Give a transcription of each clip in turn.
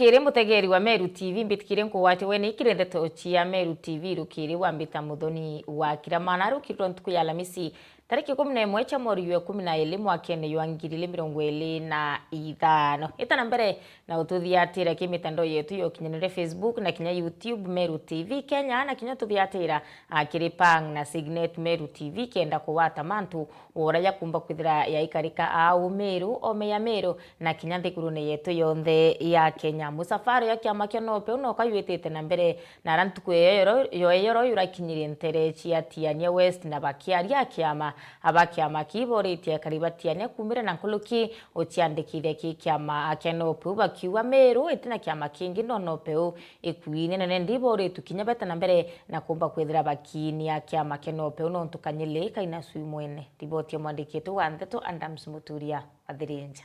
rukiri mutegeri wa Meru TV mbitikire nkuwate we nikire ndeto cia Meru TV rukiri wa mbita muthoni wa kiramana rukirwo ntuku ya Alhamisi tariki 11 cha mweri wa 12 mwakene wa 2025 itana mbere na ututhiatira kimitandao yetu yo kinyanire Facebook na kinya YouTube Meru TV Kenya na kinya tuthiatira akiripang na Signet Meru TV kenda kuwata mantu uraya kumba kwithira ya ikarika au Meru ome ya Meru na kinya nthigurune yetu yonthe ya Kenya musafari ya kiama kionope uno kaywitite na mbere na rantuku yo yurakinyire ntere cia Tiania West na bakiaria kiama abakiama kiboritie karibatiania kumira na nkuluki uciandikire ki kiama kenopu bakiwa Meru itina kiama kingi nonopeu ikuine nene ndibori tukinya beta na mbere na kumba kwithira bakini ya kiama kenopu no ntukanyile kaina sui mwene riboti mwandikite wa Ndeto Adams Muturia athirinja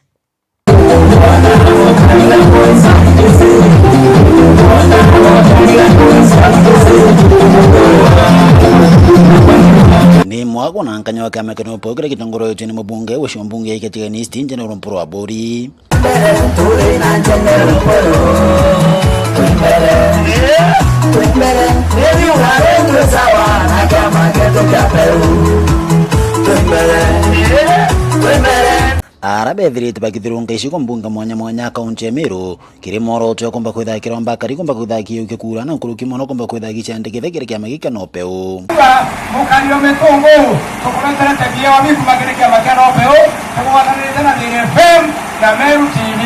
ni mwago na nkanya wa kama keno pokere kitongoro yote ni mbunge wa shombunge yake tiganisti nje na romporo wa bori arabe thirite bakithirunga iciko mbunga mwanya kaunti ya Meru kiri moro tyo komba kwithakira mbakari komba kwithaki ukikura na nkuruki mono komba kwithaki cyandikithe kiri kya magika no peu mukari yo metongo tokuletera tabia wa miku magere kya magika no peu tuwananire na FM na Meru TV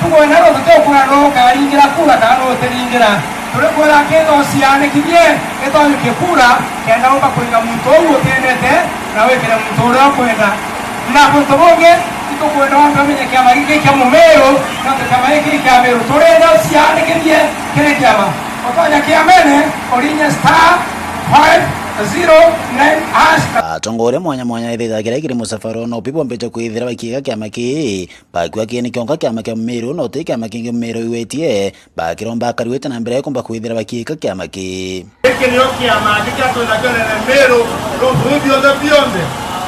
tuko naro tutokura no kaingira kura kano teringira turekora kendo siane kidie eto yukikura kenda omba kuinga muntu owo tenete na wekera muntu ora kwenda na kuntobonge tukwenda wamenye kiama giki kya Meru na kiama giki kya Meru turenda siane kidie kile kiama otonya kiamene orinya star 509 atongore mwanya ithitha kira kiri musafaro no pipo mbeto kwithira bakiga kiama ki bakwa kini kionka kiama kya Meru no te kiama kingi Meru iwetie bakiromba kariwete na mbere komba kwithira bakiga kiama ki iki ni kiama giki atona kene Meru ro bionde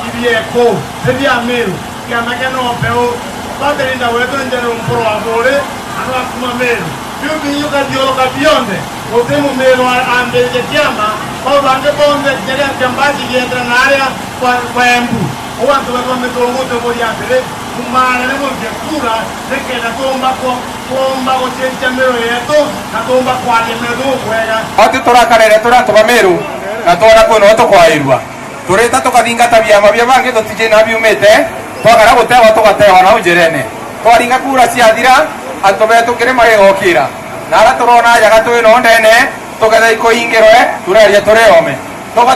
ibieko sebia Meru kiama keno peu baterinda wetu njero mporo wa bore anwa kuma Meru bibi yuka diologa bionde otemu Meru ambeje kiama kwa bange bonde jere jambaji yentra na area kwa embu owantu wa metongo to bodi apere kumana ne bonge kura zeke na tomba ko chencha Meru yeto na tomba kwa Meru kwega ati torakarere tora Meru na tora ko no to kwa irwa tureta tukathinga byama bya bange totije na biumete twagara gutewa tugatewa na ujerene twaringa kura ciathira antobe tukire mari gokira nara turona jaga twino ndene tugetha ikoingirwe tureria tureome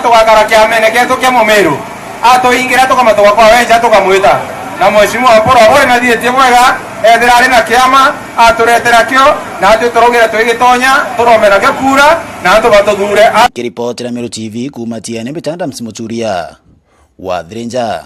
tugakara kiamene ketu kya Meru atoingira tukamatoka kwa wenja tukamwita na mheshimiwa Mporo ore na thiete mwega ethira ari na kiama aturetera kio na atu turogira twigitonya turomera kyo kura na atu batuthure kiripoti la Meru TV kumatia ni Bitanda Msimuturia wa Thirinja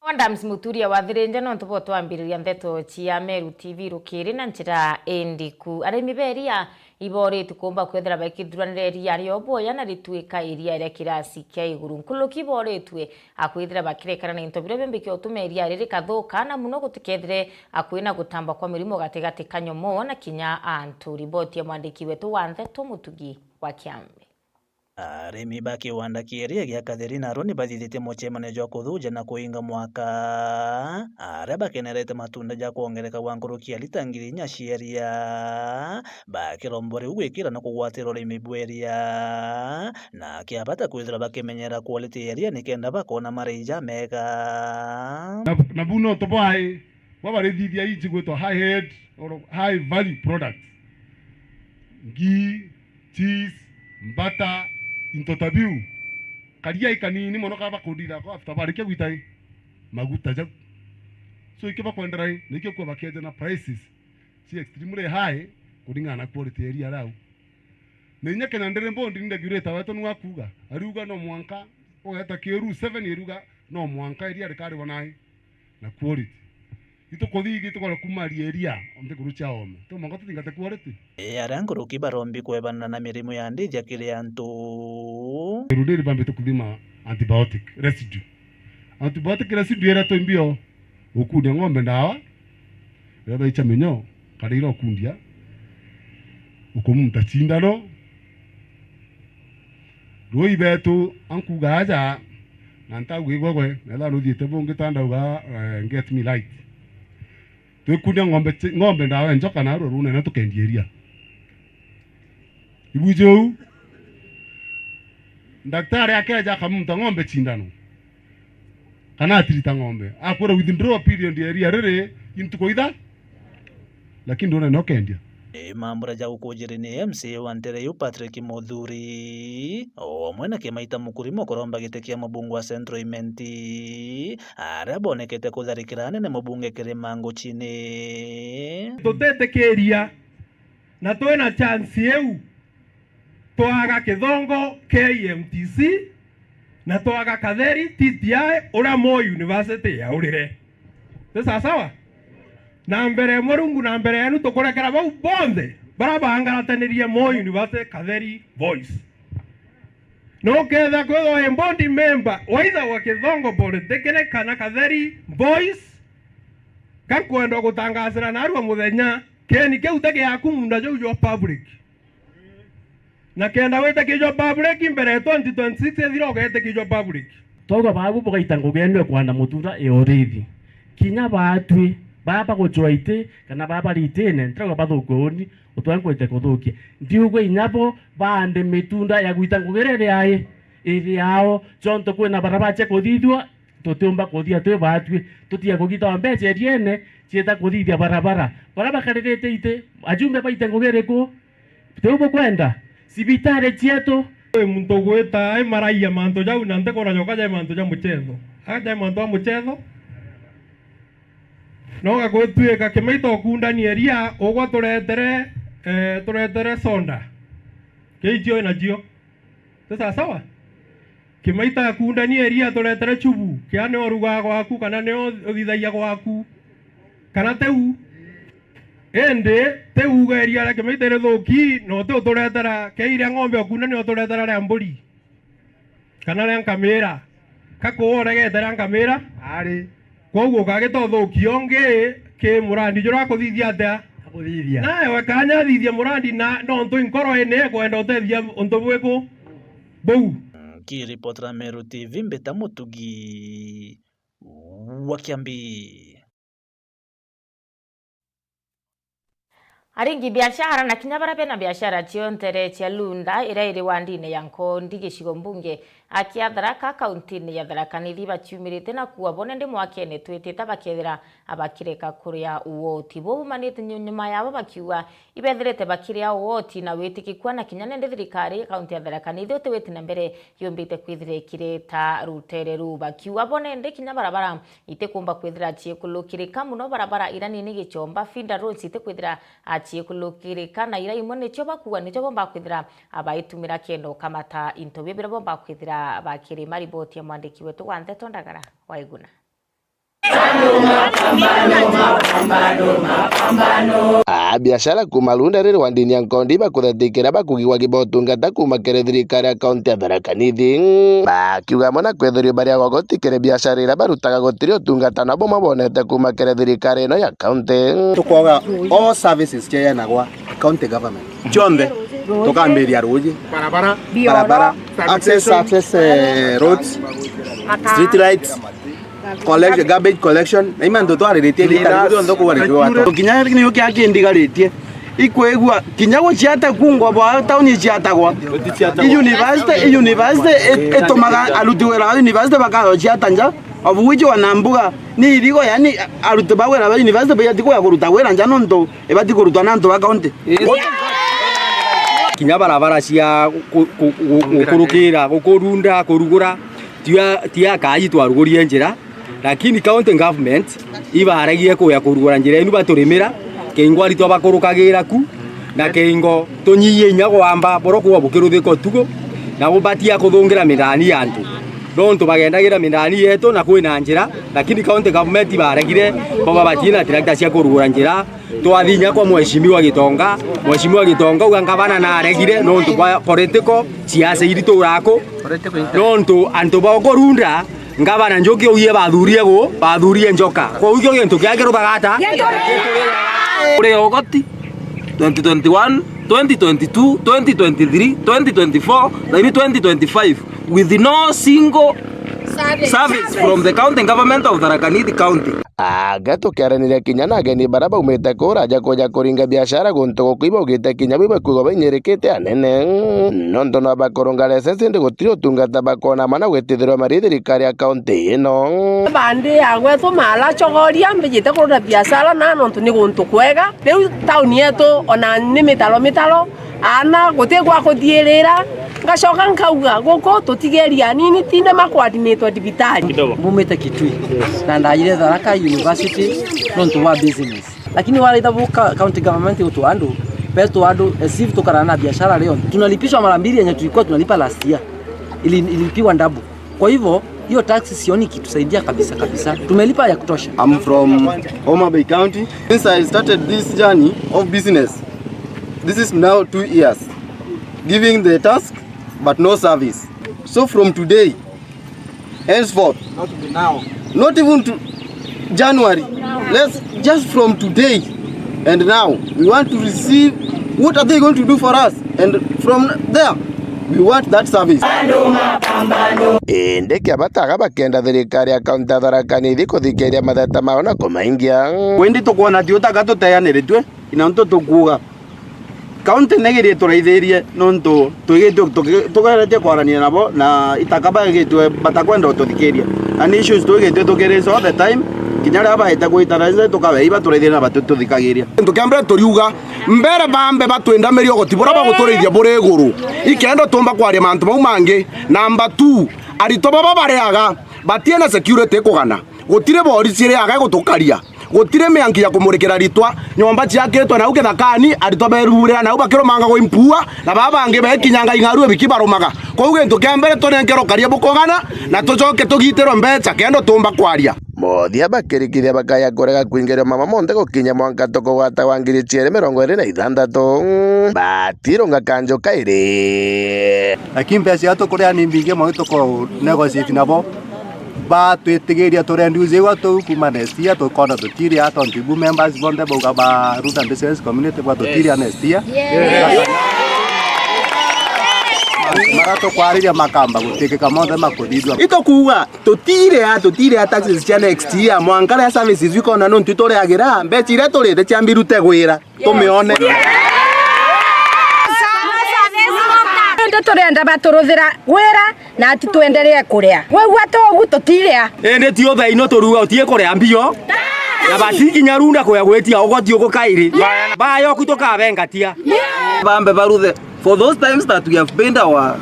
Adams Muturia wa Thirinja no tupo twambiriria ndeto cia Meru TV rukiri na njira endiku arimi beria ibori tukomba kwethera bakidhuranire ria riobo yana ritwika iria ria kirasi kya iguru nkuluki bori twe akwithira bakirekana na intobiro bembeke otumeria riri kathuka na muno gutikethire akwina gutamba kwa mirimo gatigati kanyomo na kinya antu riboti ya mwandiki wetu wa Ndeto Mutugi wa Kiambe arimi bakiwanda kieria gya Katherina Roni bathithite muchemane jwa kuthuja na kuinga mwaka aria bakenerete matunda ja kuongereka wa nguruki alitangiri nyacieria bakirombore ugwikira na kugwatira urimi bweria na kiabata kwithira bakimenyera quality area nikenda bakona marija mega na buno tobai wabarithithia ichi gwitwa high head or high value products ghee cheese butter intotabiu karia ikanini mono kaba kudira ko after barikia gwitai maguta ja so ikiba kwendrai nikyo kwa bakiaje na prices si extremely high kudinga na quality area rau nenya kana ndere mbondi nda gureta wato nwa kuga ariuga no mwanka ogeta kiru 7 yeruga no mwanka area rekari wanai na quality ito kodigi to kumari area onde kurucha ome to mongo tingate quality aranguruki barombi kwebana na mirimo ya ndija kile antu rudiri bambe to kudima antibiotic residue era to mbio ukude ngombe ndawa reba icha menyo karira kundia ukomunta chindano roi betu ankugaja nanta gwigwagwe nela no diete bonge tanda uga get me light tukundia ngombe ndawe njoka na rune na tukendieria ibujou daktari akaja kamunta ngombe chindano kana atirita ngombe akora withdraw period area rere intukoida lakini ndona nokendia mambura ja gukujirini MC wa Ntereyu Patrick Muthuri omwe na kimaita mukurimo koromba gite kia mubungu wa Central Imenti arabonekete kutharikirana ne mubunge Kirimango chini tutetekeria na twena chance eu twaga Kithongo KMTC na twaga Katheri TTI ura Moi University ya urire sasa sawa na mbere Murungu na mbere yanu tukurekera bau bonthe barabangaratanĩria Moi University Katheri Voice no ketha kwitho bondi member waitha wa Kithongo Polytechnic kana Katheri Voice kakwenda gutangacira na arua muthenya keni kiu tege yaku munda jo public na kenda wete kijo public mbere 2026 ethira ogete kijo public toga babu bogaitanga gende kwanda mutunda eorithi kinya batwi baba gochoite kana baba ritene ntraga bathukoni utwankwete kuthukia ndiugwe inyabo bande mitunda ya guitangugerere aye iri yao chonto kwena barabache kuthithwa tutumba kuthia twe batwi tutia kugita mbeche riene chieta kuthithia barabara barabakarerete ite ajumbe baitengugereko tubo kwenda sibitare chieto muntu gweta ai maraia manto jau na ntekora joka ja manto ja muchezo aja manto muchezo no gagotweka kimaito kundani eria ogwa turetere sonda keijio na jio sasa sawa kimaita kundani eria turetere chubu kiane oruga gwaku kana ne othithaia gwaku kana teu ende teu geria la kimaita re thoki no te turetera keire ngombe okundani oturetera re mburi kana re kamera kako oregetera kamera ari koguo kagitothukia ngi ki murandi jura kuthithia atia kuthithia na we kanya thithia murandi na no ntu inkoro ene kwenda utethia untu bweku bau kiripotera Meru TV Mbeta Mutugi wa Kiambi. Aringi biashara na kinyabara pena biashara chiontere chia Lunda ira iri wandine yanko ndigicigo mbunge akiatharaka kauntini ya Tharaka Nithi baciumirite na kuwa bonende mwakene twitite bakethira abakireka kuria uoti bo manite nyuma yabo bakiwa ibethirite bakiria uoti na witikikwa na kinyane thirikari kaunti ya Tharaka Nithi utewete na mbere yombite kwithire kireta rutere ru bakiwa bonende kinyabarabara ite kumba kwithira chiekulukirika muno barabara irani ni gichomba Finda Road ite kwithira chiekulukirika na ira imwe nicho bakuwa nicho bomba kwithira abaitumira kendo kamata into bibira bomba kwithira bakiri mariboti ya mwandiki wetu wa Nteto Ndagara Waiguna. Biashara kuma Lunda riri wandini ya nkondi bakuthatikira bakugiwa gibotungata kuma kere thirikari ya kaunti ya Tharaka Nithi bakiuga mona kwethirio baria gogotikire biashara ira barutaga gutiri utungata nabo mabonete kuma kere thirikari ino ya kaunti tukoga all services cheyanagwa county government chonde tukambiria ruji barabara access roads street lights collection garbage collection na imando twariritie litari ndo kuwarikiwa kinya niyo kiakindigaritie ikwegwa kinya guciata kungwa bwa tauni ciatagwa university etomaga alutiwera university bakaro ciata nja obuwijo wanambuga ni irigo yani aruti bawera ba university bayatiko ya kuruta wera nja nondo ebati kurutwa nanto ba county kinya barabara cia gukurukira gukurunda kurugura tia kaji twarugurie njira lakini county government ibaragie kuya kurugura njira inu baturimira keingwari to bakurukagira ku na keingo tonyiye nya gwamba boroku wabukiruthiko tugo na gubatia kuthungira mirani yantu nonto bagendagira mirani yetu na kwina njira lakini county government ibaregire boba batina tractor cia kurugura njira twathinya kwa mheshimiwa Gitonga ugangabana na aregire nonto political siasa iri turako nonto anto bakorunda ngabana njoki uye bathurie njoka kwa hiyo gento kiagero bagata ore ogoti 2021 2022 2023 2024 then 2025 with no single service from the county government of Tharaka Nithi County. Gato kiaraniria kinya na ageni bara baumite kuraja koja kuringa biashara guntu gukuiba ugite kinya biba kugo banyerekete anene nondo na bakoronga license ndi gutiro tungata bakona mana gwetithirwa mari thirikari ya county ino bandi yagwe tumala chogoria mbijite kurura biashara na nontu ni guntu kwega riu tauni yetu ona ni mitalo ana gutigwa kuthierira ngacoka nkauga guko tutigeria nini tinde makwardinatwo dibitari mumete Kitui na ndaire Tharaka University nontu wa business lakini wale itabu county government utuandu pesto adu esif tukana na biashara leo tunalipishwa mara mbili yenye tulikuwa tunalipa last year ililipiwa ndabu kwa hivyo hiyo tax sioni kitusaidia kabisa tumelipa ya kutosha. I'm from Homa Bay County. Since I started this journey of business, this is now 2 years giving the task but no service. So from today henceforth, not even to January, let's just from today and now we want to receive what are they going to do for us, and from there we want that service. Ndeke abataga bakenda thirikari ya kaunti ya Tharaka Nithi kuthikeria matheta mao na kumaingia wendi tukuona ti utagato tayaneretwe ina nto tukuga kaunti negerie turaithirie nonto tugeretie kwarania nabo na itakabagitwe batakwenda tuthikeria and issues tugetie tugereso all the time kinyara baita kuitaraze tukabeiba turaithirie na batuthikagiria ntukambere turiuga mbere bambe batwenda meri ogotibora baguturithia bure iguru ikendo tumba kwaria mantu mau mangi number 2 arito baba bareaga batiena security kugana gutire bori cireaga gutukaria gutire miangi ya kumurikira ritwa nyomba ciakitwa na uke thakani arito berure na ubakiro manga go impua na baba ange bekinyanga ingaru bikibarumaga kwa uge ntukambere tonenkero karia bukogana na tucoke tugitero mbeca kendo tumba kwaria mothia bakirikithia bakaya korega kuingeria mama monte gukinya mwanka toko wata wa 2026 batironga kanjo kaire lakini pesa yato kuria ni mbinge mo toko negotiate nabo batwitigiria turenduze watu kuma nestia tukona tutiri ato ntibu members bonde boga ba Ruta Business Community kwa tutiri anestia marato kwariria makamba gutikika mothe makuthithwa itokuga tutire taxes cia next year mwankara ya services wikona no ntitureagira mbeca iria turite ciambirute gwira tumione turenda baturuthira gwira na ati twendelee kuria wegwa togu tutiria ende ti othe ino turuga utie kuria mbio na batikinya runda kuya gwetia ogoti ugukairi bayo kutokabengatia Bambe baruthe for those times that we have paid our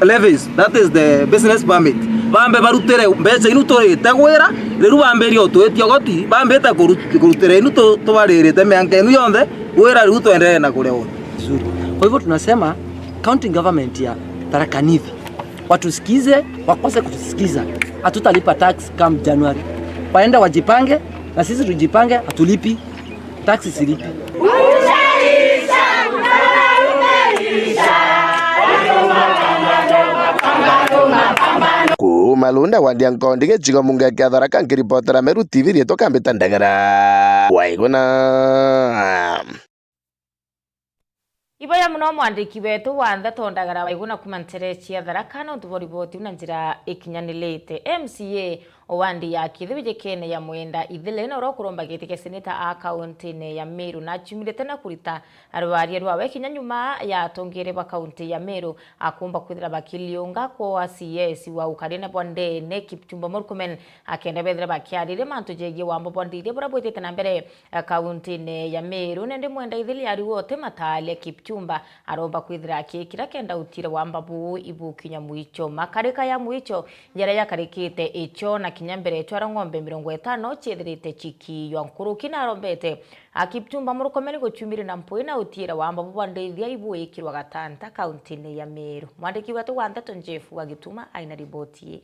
levies, that is the business permit. Bambe barutere mbeca inu turite gwira riru bamberio twetie ogoti bambete kurutire inu tubaririte mianke inu yonthe gwira riru twendelee na kuria wote. Kwa hivyo tunasema county government ya Tharaka Nithi watusikize, wakose kutusikiza. Hatutalipa tax come January. Waenda wajipange na sisi tujipange, hatulipi tax silipi. Kumalunda wandia nkondi gechigo munga kia Tharaka nkiripotera Meru TV rieto kambita ndagara waiguna Iboya muno mwandiki wetu wanthe tondagara waiguna kumantere cia Tharaka no tuboriboti na njira ikinyanilite MCA owandi ya kithibije kene ya mwenda ithile no rokuromba gitike seneta a county ne ya Meru na chumilete na kurita arwarie rwawe kinyanyuma ya tongere ba county ya Meru akumba kwithira bakilionga kwa CS wa ukarina bonde ne Kipchumba Murkomen akenda bethira bakiarire mantu jegie wambo bondire bora bwitete na mbere county ne ya Meru nende mwenda ithile ari wote matale Kipchumba aromba kwithira akikira kenda utire wamba bu ibu kinyamuicho makarika ya muicho njara yakarikite icho na kinyambere chwara ng'ombe 50 chethirite chiki yo nkuru kinarombete Kipchumba Murkomen guchumire na mpoi na utira wamba bwandeithia ibu ikirwa gatanta county ya Meru mwandiki wetu wa Ndeto Njefu agituma aina riboti.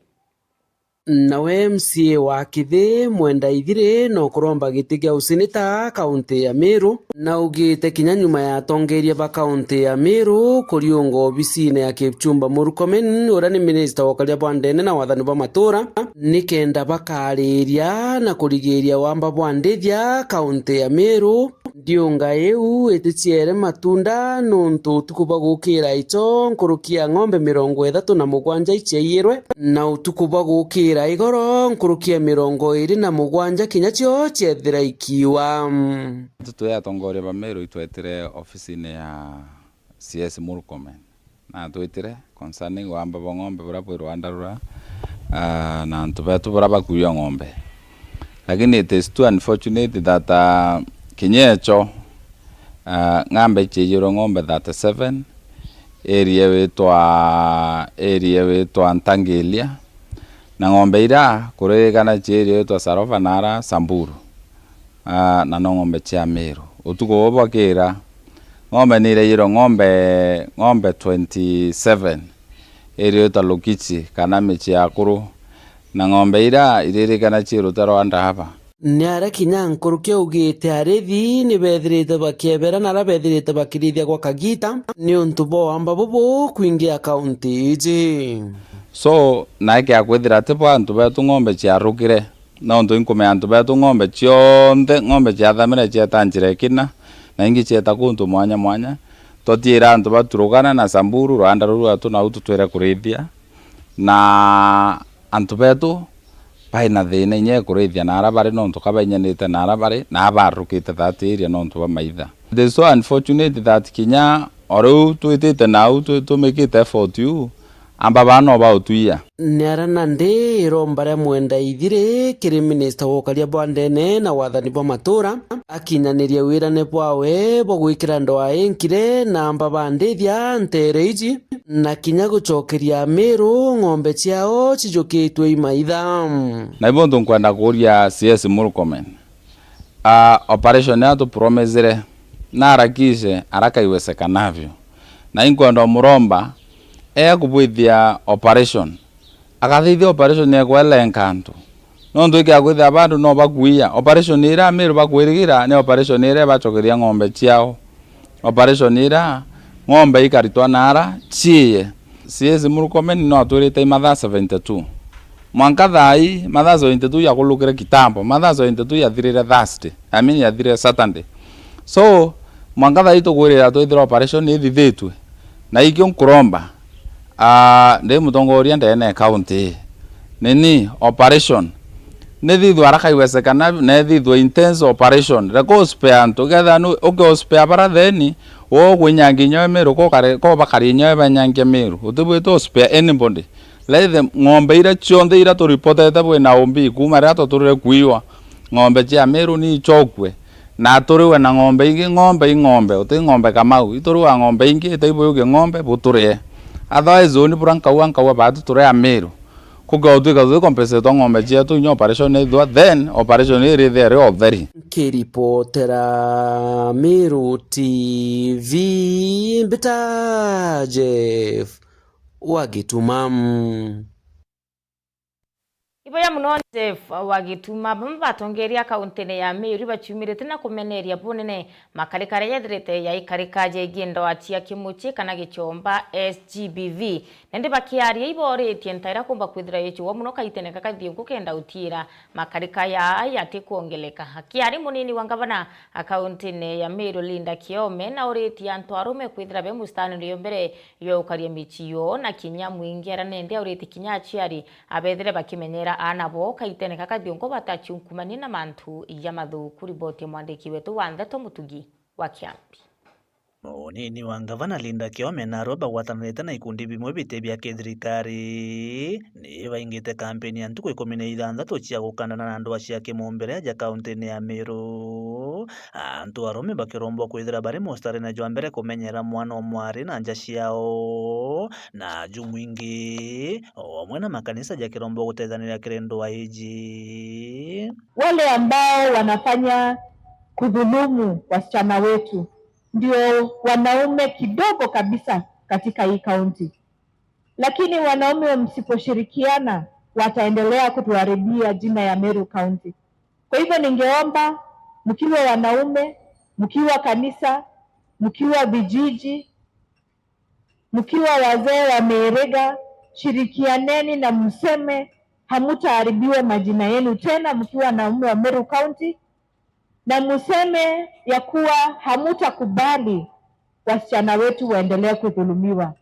nawe MCA wa Kithi Mwenda Ithire no kuromba giti gia useneta kaunti ya Meru na ugite kinya nyuma ya tongeria ba kaunti ya Meru kuriungo obisine ya Kipchumba Murkomen ura ni minister wa karia bwandene na wathani ba matura nikenda bakariria na kurigiria wamba bwandithia kaunti ya Meru ndiunga eu eticiere matunda nuntu tukuba gukira icho nkurukia ng'ombe 37 icheirwe na utukuba gukira igoro nkurukia 27 kinya cio ciethira ikiwa tuya tongoria ba Meru itwetire ofisine ya CS Murkomen na twetire concerning wamba bo ng'ombe bura bwa Rwanda na ntubetu bura bakuya ng'ombe, lakini it is too unfortunate that kinyecho ng'ambe chejiro ng'ombe 37 area wetwa Ntangelia na ng'ombe ira kuregana cherio wetwa Sarovanara Samburu na no ng'ombe cha Meru utuko obakira ng'ombe nireyiro ng'ombe 27 area wetwa Lokichi kana mechi akuru na ng'ombe ira iregana chero Rwanda hapa niara kinya nkurukia ugite arethi ni bethirite bakiebera na rabethirite bakirithia gwa Kagita ni untu bo amba bobo kuingia kaunti iji so naike akwithira atipo antu betu ng'ombe ciarukire na untu inkume antu betu ng'ombe cionthe ng'ombe ciathamire cietanjire kina na ingi cieta kuntu mwanya totira antu baturugana na Samburu Rwanda ruru atu na utu twire kurithia na antu betu baina thina inye kurithia na arabari no ntukabenyanite na arabari na abarukite that area no ntu bamaitha. It is so unfortunate that kinya oru twitite na utu tumikite effort you amba bano ba utuia niara nande irombare Mwenda Ithire kiri minister wa karia bwandene na wathani bwa matura akinyaniria wirane bwawe bwo gwikira ndoa enkire na amba bandithia ntere iji na kinya gucokeria Meru ng'ombe ciao cijukitwe imaitha na ibonto nkwenda kuria CS Murkomen operation ya tu promesere na arakishe arakaiwesekanavyo na inkwenda muromba kubwithia operation akathithia operation ya kwelenka antu no nduike akwithia abandu no bakuia operation ira Meru bakwirigira ni operation ira bacokeria ng'ombe ciao operation ira ng'ombe ikaritwa nara chie CS Murkomen no atwirite mathaa 72 mwanka thai mathaa 72 ya kulukire kitambo mathaa 72 ya thirire Thursday ya thirire Saturday so mwanka thai tukwirira twithira operation ithithitwe na ikyo nkuromba ndi mutongoria ndene county nini operation nithithwa arakaiwesekana nethithwa intense operation reko spare antu getha nu uke spare bara theni wo gwinyangi nyoe Meru ko bakari nyoe banyangi Meru utubwito spare anybody lethe ng'ombe ira cionthe ira to reportete bwe na ombi kuma rato turire kuiwa ng'ombe cia Meru ni chokwe na turiwe na ng'ombe ingi ng'ombe uti ng'ombe Kamau ituriwa ng'ombe ingi itaibo yuge ng'ombe buturie otherwise oni burankawa batu turea Meru kugautwika compensate ng'ombe cietu nyo operation ithwa then operation iri there otheri kiripotera Meru TV Mbita Jeff Wagitumam Iboya muno Jeff Wagituma batongeria kaunti ya Meru bachumirite na kumeneria bunene makarikare yethirite ya ikarikaje igindo atia kimuchi kana gichomba SGBV nende bakiaria iboritie ntaira kumba kwithira yechu wa muno kaitene kakathie kukenda utira makarika ya tikuongeleka hakiari munini wa gavana kaunti ya Meru Linda Kiome na oriti antu arume kwithira be mustani rio mbere yo ukaria michio na kinya mwingira nende oriti kinya achiari abethire bakimenyera anabo kaitene kakathiongo batachunkumani na mantu ya mathuku riboti mwandiki wetu wa Ntheto Mutugi wa Kiambi. Munini wa gavana Linda Kiome na roba watanete na ikundi bimwe bite bya kithirikari ni baingite kampeni ya ntuku 16 cia gukandana na andu acia kimumbere ya kaunti ya Meru antu arume bakirombwa kwithira bari mustari na jwa mbere kumenyera mwana omwari na nja ciao na jumwingi omwe na makanisa ya kirombwa gutethaniria kirendo wa iji wale ambao wanafanya kudhulumu wasichana wetu ndio wanaume kidogo kabisa katika hii kaunti. Lakini wanaume msiposhirikiana wataendelea kutuharibia jina ya Meru County. Kwa hivyo ningeomba mkiwa wanaume, mkiwa kanisa, mkiwa vijiji, mkiwa wazee wa Merega, shirikianeni na mseme hamutaharibiwa majina yenu tena mkiwa wanaume wa Meru County, na mseme ya kuwa hamutakubali wasichana wetu waendelee kudhulumiwa.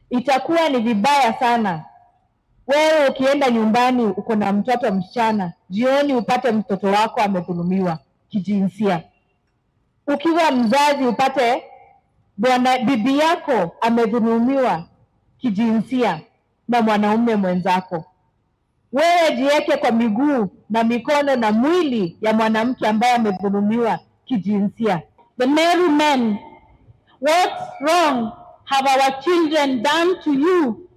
Itakuwa ni vibaya sana wewe ukienda nyumbani uko na mtoto msichana, jioni upate mtoto wako amedhulumiwa kijinsia. Ukiwa mzazi upate bibi yako amedhulumiwa kijinsia na mwanaume mwenzako. Wewe jiweke kwa miguu na mikono na mwili ya mwanamke ambaye amedhulumiwa kijinsia. The Meru men, what wrong have our children done to you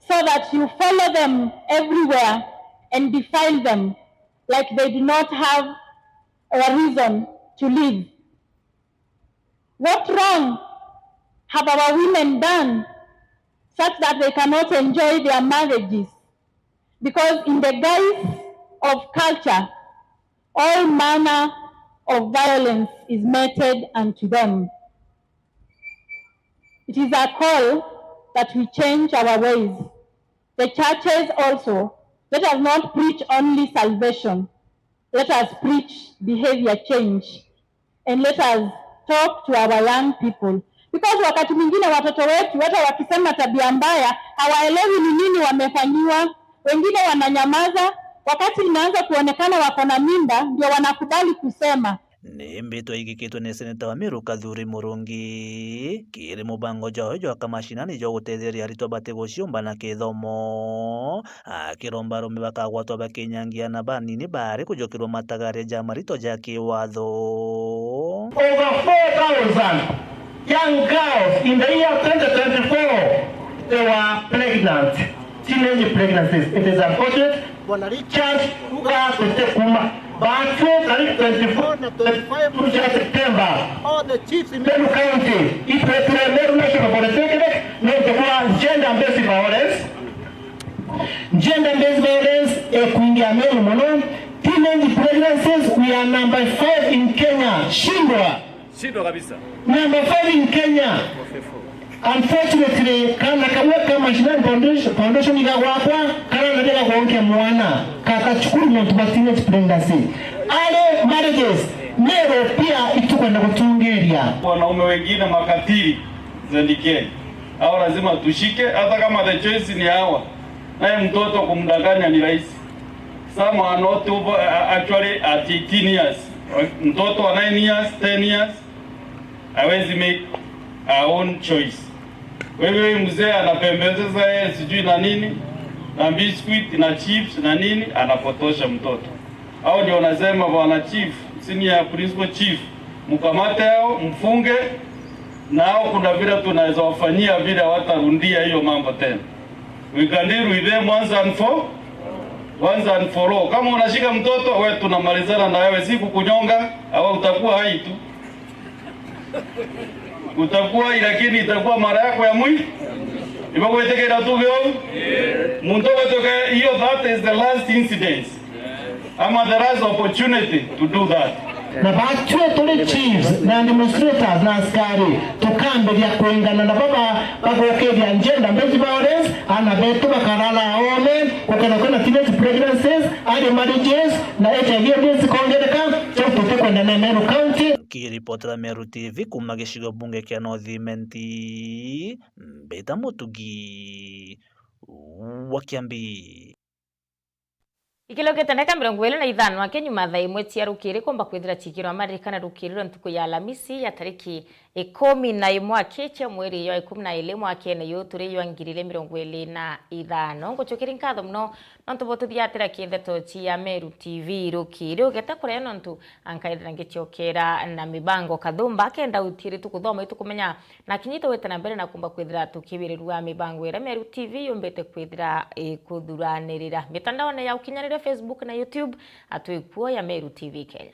so that you follow them everywhere and defile them like they do not have a reason to live? What wrong have our women done such that they cannot enjoy their marriages? Because in the guise of culture, all manner of violence is meted unto them. It is a call that we change our ways. The churches also, let us not preach only salvation. Let us preach behavior change. And let us talk to our young people. Because wakati mwingine watoto wetu hata wakisema tabia mbaya hawaelewi ni nini wamefanyiwa. Wengine wananyamaza, wakati inaanza kuonekana wako na mimba ndio wanakubali kusema. Ni mbito igikitwe ni seneta wa Meru Kadhuri Murungi kiri mubango jao jwa kamashinani jo gutetheria arito batego ciumba na kithomo akiromba rume bakagwatwa bakinyangia na banini bari kujokirwo matagare ja marito ja kiwatho. Over 4,000 young girls in the year 2024 they were pregnant, teenage pregnancies. It is unfortunate. Bwana Richard Uga Kutekuma Batu tarehe 24 na 25 September. All the chiefs in Meru County, Ipetire Meru National Polytechnic, no gender-based violence. Gender-based violence kuingia Meru mono. Teenage pregnancies, we are number 5 in Kenya. Shindwa kabisa. Number 5 in Kenya. Unfortunately, kana kaweka mashinani foundation igawakwa kana ndela kuonke mwana kakachukuru mtu teenage pregnancy. Ale marriages Meru pia itukwenda kutungeria. Wanaume wengine makatili zendikeni. Hao lazima tushike hata kama the choice ni hawa. Naye mtoto kumdanganya ni rahisi. Some are not over, actually at 18 years. Mtoto wa 9 years, 10 years hawezi make our own choice. Wewe mzee anapembeleza yeye sijui na nini na biscuit na chips na nini, anapotosha mtoto. Hao ndio wanasema bwana chief, senior principal chief, mkamate hao mfunge, nao kuna vile tunaweza wafanyia vile hawatarundia hiyo mambo tena. We can deal with them once and for all. Kama unashika mtoto wewe tunamalizana na wewe, si kukunyonga au utakuwa hai tu. Utakuwa lakini itakuwa mara yako ya mwisho. Ibako itekera tu vyo. Muntu watoka hiyo, that is the last incident. Ama the last opportunity to do that. Na bachwe tole chiefs na administrators na askari tukamberia kuingana na baba bagokeria gender-based violence ana betu bakarala ome ukana teenage pregnancies ali marriages na HIV kongereka chote kwenda na Meru County. Kiripotera Meru TV kuma gicigo bunge kia North Imenti Mbeta Mutugi wa Kiambi. Ikilogete neka 25 akenyuma thaa imwe cia rukiri kumba kwithira cikiro amarikana rukiriro ntuku ya Alamisi ya tariki 11 akiche mweri ya 12 mwaka ene turi yo 2025 ngochokiri nkatho mno nontu botuthiatira kindeto cia Meru TV rukiri ugeta kuria nontu ankaithira ngichokera na mibango kathumba kenda utiri tukuthoma itukumenya na kinyito wetana mbere na kumba kwithira tukibirirwa mibango ira Meru TV yombete kwithira kuthuranirira mitandao ya ukinyanire Facebook na YouTube atwikuo ya Meru TV Kenya.